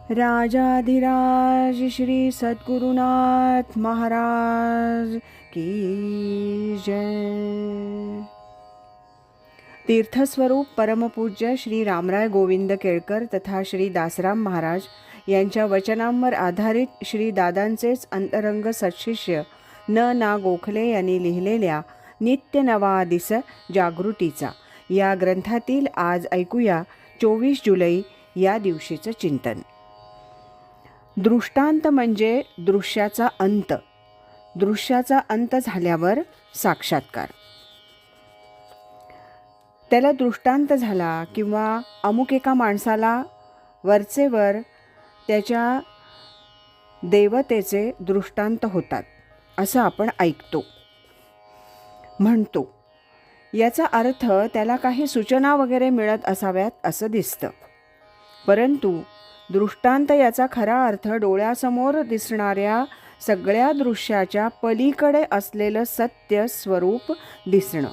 राजाधिराज श्री सद्गुरुनाथ महाराज की जय। तीर्थस्वरूप परमपूज्य श्री रामराय गोविंद केळकर तथा श्री दासराम महाराज यांच्या वचनांवर आधारित श्री दादांचेच अंतरंग सत्शिष्य ना गोखले यांनी लिहिलेल्या नित्य नवा दिस जागृतीचा या ग्रंथातील आज ऐकूया 24 जुलै या दिवशीचं चिंतन। दृष्टांत म्हणजे दृश्याचा अंत, दृश्याचा अंत झाल्यावर साक्षात्कार। त्याला दृष्टांत झाला किंवा अमुक एका माणसाला वरचेवर त्याच्या देवतेचे दृष्टांत होतात असं आपण ऐकतो, म्हणतो। याचा अर्थ त्याला काही सूचना वगैरे मिळत असाव्यात असं दिसतं, परंतु दृष्टांत याचा खरा अर्थ डोळ्यासमोर दिसणाऱ्या सगळ्या दृश्याच्या पलीकडे असलेलं सत्य स्वरूप दिसणं।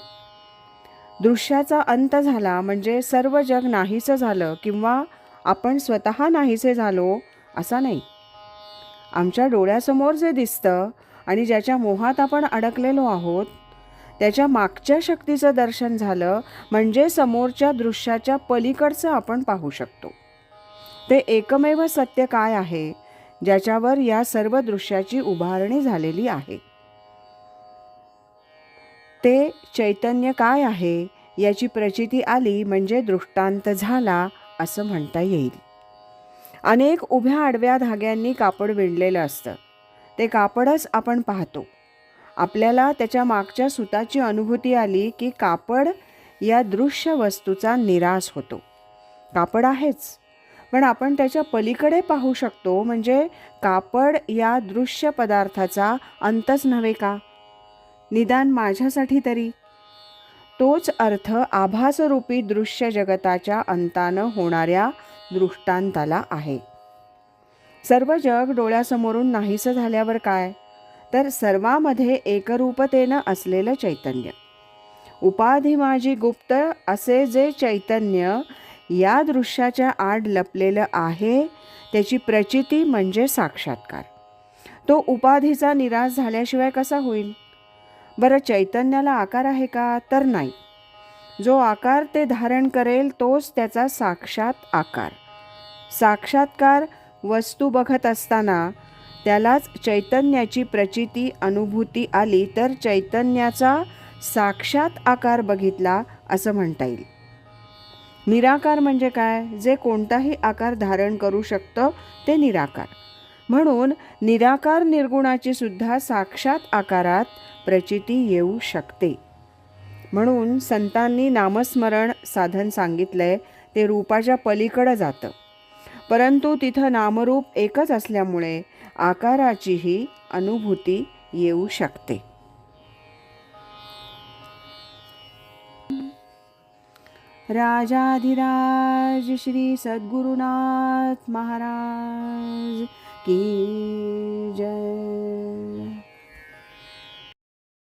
दृश्याचा अंत झाला म्हणजे सर्व जग नाहीसं झालं किंवा आपण स्वतः नाहीसे झालो असा नाही। आमच्या डोळ्यासमोर जे दिसतं आणि ज्याच्या मोहात आपण अडकलेलो आहोत त्याच्या मागच्या शक्तीचं दर्शन झालं म्हणजे समोरच्या दृश्याच्या पलीकडचं आपण पाहू शकतो। ते एकमेव सत्य काय आहे ज्याच्यावर या सर्व दृश्याची उभारणी झालेली आहे? ते चैतन्य काय आहे याची प्रचिती आली म्हणजे दृष्टांत झाला असं म्हणता येईल। अनेक उभ्या आडव्या धाग्यांनी कापड विणलेलं असतं, ते कापडच आपण पाहतो। आपल्याला त्याच्या मागच्या सुताची अनुभूती आली की कापड या दृश्य वस्तूचा निराश होतो। कापड आहेच, पण आपण त्याच्या पलीकडे पाहू शकतो म्हणजे कापड या दृश्य पदार्थाचा अंतच नव्हे का? निदान माझ्यासाठी तरी। तोच अर्थ आभासरूपी दृश्य जगताच्या अंतानं होणाऱ्या दृष्टांताला आहे। सर्व जग डोळ्यासमोरून नाहीसं झाल्यावर काय, तर सर्वामध्ये एकरूपतेनं असलेलं चैतन्य, उपाधी माझी गुप्त असे जे चैतन्य या दृश्याच्या आड लपलेलं आहे त्याची प्रचिती म्हणजे साक्षात्कार। तो उपाधीचा निराश झाल्याशिवाय कसा होईल? बरं, चैतन्याला आकार आहे का? तर नाही। जो आकार ते धारण करेल तोच त्याचा साक्षात आकार। साक्षात्कार वस्तू बघत असताना त्यालाच चैतन्याची प्रचिती अनुभूती आली तर चैतन्याचा साक्षात आकार बघितला असं म्हणता येईल। निराकार म्हणजे काय? जे कोणताही आकार धारण करू शकतं ते निराकार। म्हणून निराकार निर्गुणाची सुद्धा साक्षात आकारात प्रचिती येऊ शकते। म्हणून संतांनी नामस्मरण साधन सांगितलंय ते रूपाच्या पलीकडं जातं, परंतु तिथं नामरूप एकच असल्यामुळे आकाराचीही अनुभूती येऊ शकते। राजाधिराज श्री सद्गुरुनाथ महाराज की जय।